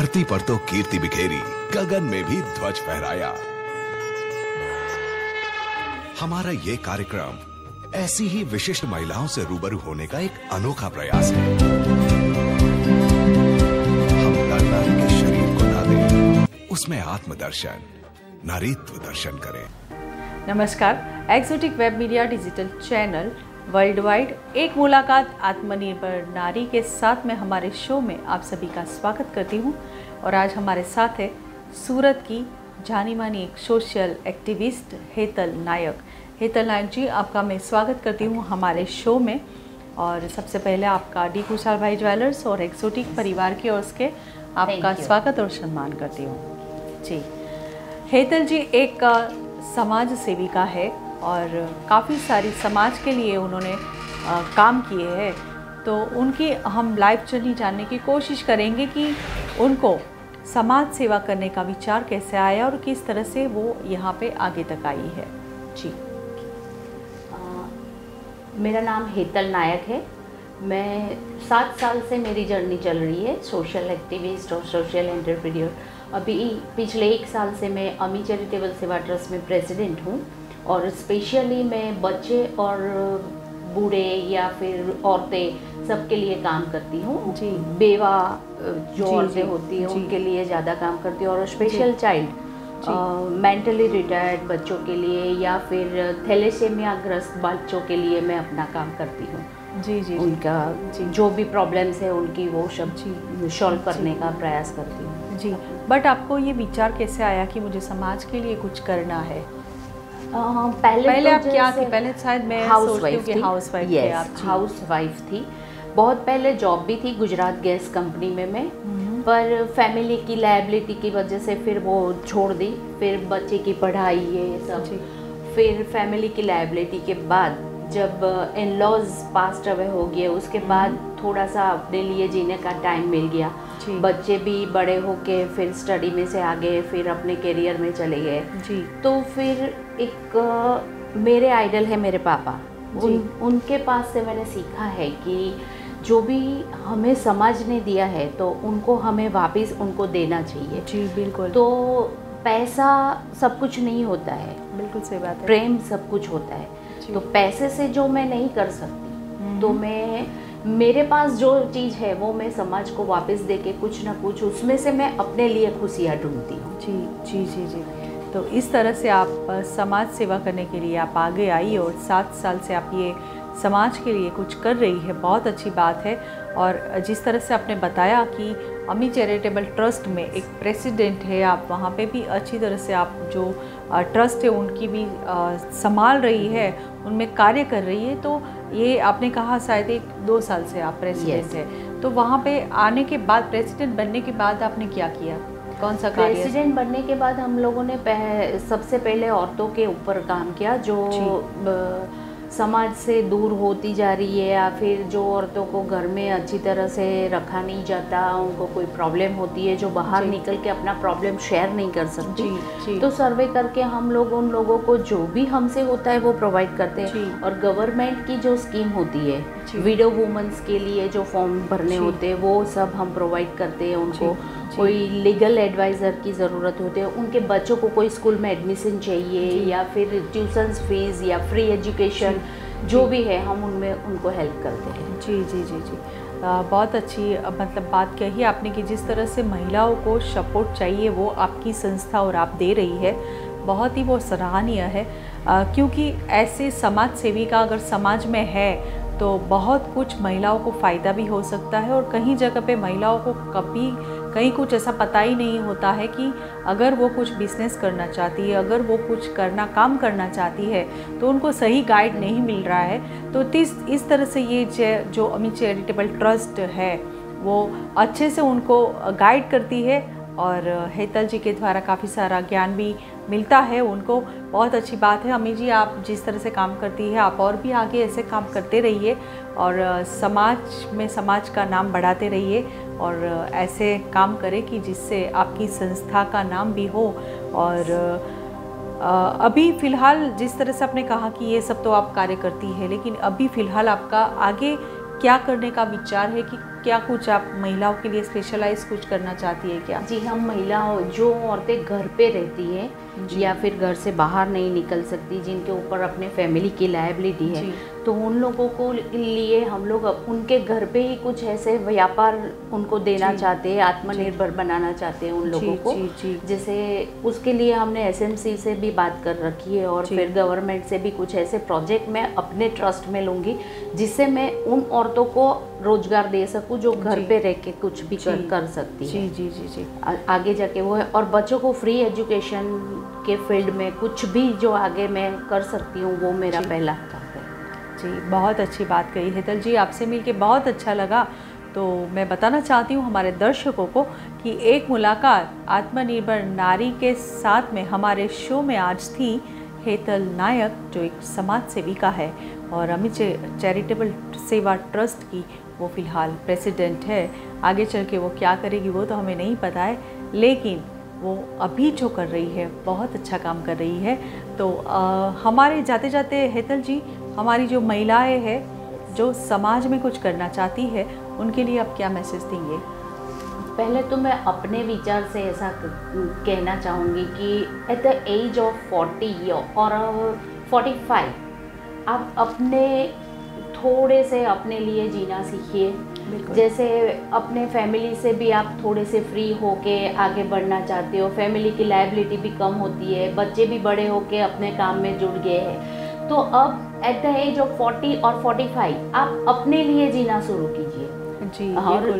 धरती पर तो कीर्ति बिखेरी, गगन में भी ध्वज फहराया। हमारा ये कार्यक्रम ऐसी ही विशिष्ट महिलाओं से रूबरू होने का एक अनोखा प्रयास है। हम हर नारी के शरीर को ना दें, उसमें आत्मदर्शन, नारीत्व दर्शन करें। नमस्कार, exotic web media digital channel world wide एक मुलाकात आत्मनिर्भर नारी के साथ में हमारे शो में आप सभी का स्वागत करती हूं। और आज हमारे साथ है सूरत की जानी मानी एक सोशल एक्टिविस्ट हेतल नायक। हेतल नायक जी, आपका मैं स्वागत करती हूं हमारे शो में। और सबसे पहले आपका डी कुशाल भाई ज्वेलर्स और एक्सोटिक परिवार की ओर से आपका स्वागत और सम्मान करती हूँ जी। हेतल जी एक समाज सेविका है और काफ़ी सारी समाज के लिए उन्होंने काम किए हैं। तो उनकी हम लाइफ जर्नी जानने की कोशिश करेंगे कि उनको समाज सेवा करने का विचार कैसे आया और किस तरह से वो यहाँ पे आगे तक आई है जी। मेरा नाम हेतल नायक है। मैं 7 साल से मेरी जर्नी चल रही है सोशल एक्टिविस्ट और सोशल एंटरप्रेन्योर। अभी पिछले 1 साल से मैं अमी चैरिटेबल सेवा ट्रस्ट में प्रेसिडेंट हूँ और स्पेशली मैं बच्चे और बूढ़े या फिर औरतें सबके लिए काम करती हूँ जी। बेवा जो औरतें होती हैं उनके लिए ज़्यादा काम करती हूँ और स्पेशल चाइल्ड मेंटली रिटायर्ड बच्चों के लिए या फिर थैलेसेमिया ग्रस्त बच्चों के लिए मैं अपना काम करती हूँ जी जी। उनका जो भी प्रॉब्लम्स है उनकी वो सब सॉल्व करने का प्रयास करती हूँ जी। बट आपको ये विचार कैसे आया कि मुझे समाज के लिए कुछ करना है? पहले आप क्या थी? पहले शायद मैं हाउसवाइफ थी। हाउसवाइफ थी। बहुत पहले जॉब भी थी गुजरात गैस कंपनी में मैं, पर फैमिली की लायबिलिटी की वजह से फिर वो छोड़ दी। फिर बच्चे की पढ़ाई ये सब, फिर फैमिली की लायबिलिटी के बाद जब इन लॉज पास्ट अवे हो गए उसके बाद थोड़ा सा अपने लिए जीने का टाइम मिल गया। बच्चे भी बड़े होके फिर स्टडी में से आ गए, फिर अपने करियर में चले गए जी। तो फिर एक मेरे आइडल है मेरे पापा, उनके पास से मैंने सीखा है कि जो भी हमें समाज ने दिया है तो उनको हमें वापस उनको देना चाहिए जी। बिल्कुल। तो पैसा सब कुछ नहीं होता है, बिल्कुल सही बात है। प्रेम सब कुछ होता है। तो पैसे से जो मैं नहीं कर सकती तो मैं मेरे पास जो चीज़ है वो मैं समाज को वापस देके कुछ ना कुछ उसमें से मैं अपने लिए खुशियाँ ढूंढती हूँ जी जी जी जी। तो इस तरह से आप समाज सेवा करने के लिए आप आगे आई और 7 साल से आप ये समाज के लिए कुछ कर रही है, बहुत अच्छी बात है। और जिस तरह से आपने बताया कि अमी चैरिटेबल ट्रस्ट में एक प्रेसिडेंट है, आप वहाँ पे भी अच्छी तरह से आप जो ट्रस्ट है उनकी भी संभाल रही है, उनमें कार्य कर रही है। तो ये आपने कहा शायद 1-2 साल से आप प्रेसिडेंट है। तो वहाँ पे आने के बाद, प्रेसिडेंट बनने के बाद आपने क्या किया? कौन सा कार्य? प्रेसिडेंट बनने के बाद हम लोगों ने सबसे पहले औरतों के ऊपर काम किया जो समाज से दूर होती जा रही है या फिर जो औरतों को घर में अच्छी तरह से रखा नहीं जाता, उनको कोई प्रॉब्लम होती है जो बाहर निकल के अपना प्रॉब्लम शेयर नहीं कर सकती। तो सर्वे करके हम लोग उन लोगों को जो भी हमसे होता है वो प्रोवाइड करते हैं। और गवर्नमेंट की जो स्कीम होती है विडो वुमेन्स के लिए जो फॉर्म भरने होते हैं वो सब हम प्रोवाइड करते हैं उनको। कोई लीगल एडवाइज़र की ज़रूरत होती है, उनके बच्चों को कोई स्कूल में एडमिशन चाहिए या फिर ट्यूशन्स फीस या फ्री एजुकेशन जो भी है हम उनमें उनको हेल्प करते हैं जी जी जी जी। बहुत अच्छी मतलब बात कही आपने कि जिस तरह से महिलाओं को सपोर्ट चाहिए वो आपकी संस्था और आप दे रही है, बहुत ही वो सराहनीय है। क्योंकि ऐसे समाज सेवी का अगर समाज में है तो बहुत कुछ महिलाओं को फ़ायदा भी हो सकता है। और कहीं जगह पे महिलाओं को कहीं कुछ ऐसा पता ही नहीं होता है कि अगर वो कुछ बिजनेस करना चाहती है, अगर वो कुछ काम करना चाहती है तो उनको सही गाइड नहीं मिल रहा है। तो इस तरह से ये जो अमी चैरिटेबल ट्रस्ट है वो अच्छे से उनको गाइड करती है और हेतल जी के द्वारा काफ़ी सारा ज्ञान भी मिलता है उनको। बहुत अच्छी बात है अमी जी, आप जिस तरह से काम करती है आप और भी आगे ऐसे काम करते रहिए और समाज का नाम बढ़ाते रहिए और ऐसे काम करें कि जिससे आपकी संस्था का नाम भी हो। और अभी फ़िलहाल जिस तरह से आपने कहा कि ये सब तो आप कार्य करती है, लेकिन अभी फ़िलहाल आपका आगे क्या करने का विचार है कि क्या कुछ आप महिलाओं के लिए स्पेशलाइज कुछ करना चाहती है क्या? जी, हम महिलाओं जो औरतें घर पे रहती है या फिर घर से बाहर नहीं निकल सकती, जिनके ऊपर अपने फैमिली की लायबिलिटी है, तो उन लोगों को लिए हम लोग उनके घर पे ही कुछ ऐसे व्यापार उनको देना चाहते हैं, आत्मनिर्भर बनाना चाहते हैं उन लोगों को। जैसे उसके लिए हमने एसएमसी से भी बात कर रखी है और फिर गवर्नमेंट से भी कुछ ऐसे प्रोजेक्ट मैं अपने ट्रस्ट में लूँगी जिससे मैं उन औरतों को रोजगार दे सकूं जो घर पे रह के कुछ भी कर सकती है। जी। आगे जाके वो है, और बच्चों को फ्री एजुकेशन के फील्ड में कुछ भी जो आगे मैं कर सकती हूँ वो मेरा पहला काम है। जी, बहुत अच्छी बात कही हेतल जी, आपसे मिलके बहुत अच्छा लगा। तो मैं बताना चाहती हूँ हमारे दर्शकों को कि एक मुलाकात आत्मनिर्भर नारी के साथ में हमारे शो में आज थी हेतल नायक, जो एक समाज सेविका है और अमित चैरिटेबल सेवा ट्रस्ट की वो फ़िलहाल प्रेसिडेंट है। आगे चल के वो क्या करेगी वो तो हमें नहीं पता है, लेकिन वो अभी जो कर रही है बहुत अच्छा काम कर रही है। तो हमारे जाते जाते हेतल जी, हमारी जो महिलाएं हैं जो समाज में कुछ करना चाहती है, उनके लिए आप क्या मैसेज देंगे? पहले तो मैं अपने विचार से ऐसा कहना चाहूँगी कि एट द एज ऑफ 40 और 45 आप अपने थोड़े से अपने लिए जीना सीखिए। जैसे अपने फैमिली से भी आप थोड़े से फ्री होके आगे बढ़ना चाहते हो, फैमिली की लायबिलिटी भी कम होती है, बच्चे भी बड़े होके अपने काम में जुड़ गए हैं, तो अब एट द एज ऑफ 40 और 45 आप अपने लिए जीना शुरू कीजिए। जी, और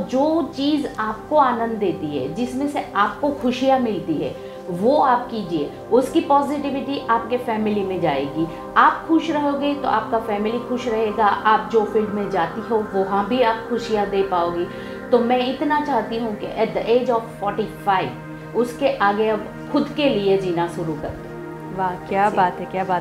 जो चीज़ आपको आनंद देती है, जिसमें से आपको खुशियाँ मिलती है, वो आप कीजिए। उसकी पॉजिटिविटी आपके फैमिली में जाएगी। आप खुश रहोगे तो आपका फैमिली खुश रहेगा। आप जो फील्ड में जाती हो वहाँ भी आप खुशियाँ दे पाओगी। तो मैं इतना चाहती हूँ कि एट द एज ऑफ 45 उसके आगे अब खुद के लिए जीना शुरू कर दो। वाह, क्या बात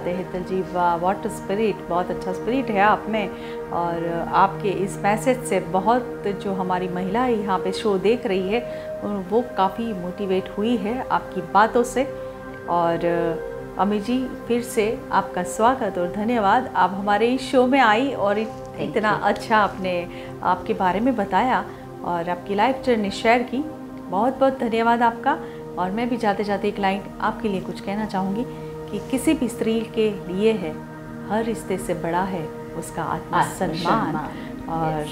है हेतल जी, वाह, व्हाट स्पिरिट, बहुत अच्छा स्पिरिट है आप में। और आपके इस मैसेज से बहुत जो हमारी महिला यहाँ पे शो देख रही है वो काफ़ी मोटिवेट हुई है आपकी बातों से। और अमित जी, फिर से आपका स्वागत और धन्यवाद। आप हमारे इस शो में आई और इतना अच्छा आपने आपके बारे में बताया और आपकी लाइफ जर्नी शेयर की। बहुत बहुत धन्यवाद आपका। और मैं भी जाते जाते एक लाइन आपके लिए कुछ कहना चाहूँगी कि किसी भी स्त्री के लिए है, हर रिश्ते से बड़ा है उसका आत्मसम्मान। और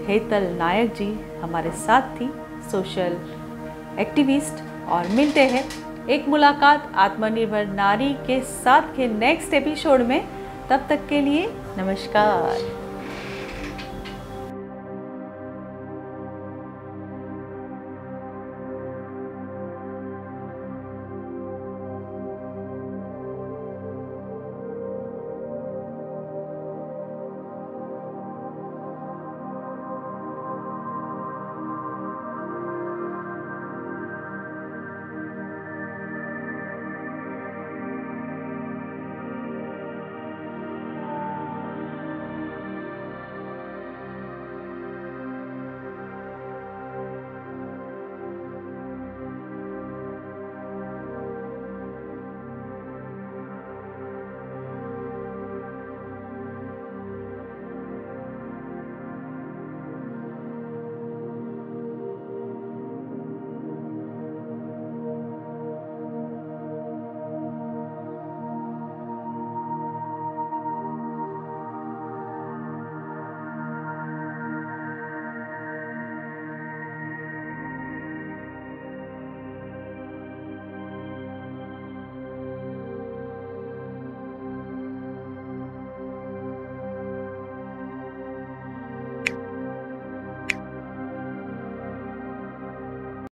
हेतल नायक जी हमारे साथ थी, सोशल एक्टिविस्ट। और मिलते हैं एक मुलाकात आत्मनिर्भर नारी के साथ के नेक्स्ट एपिसोड में। तब तक के लिए नमस्कार।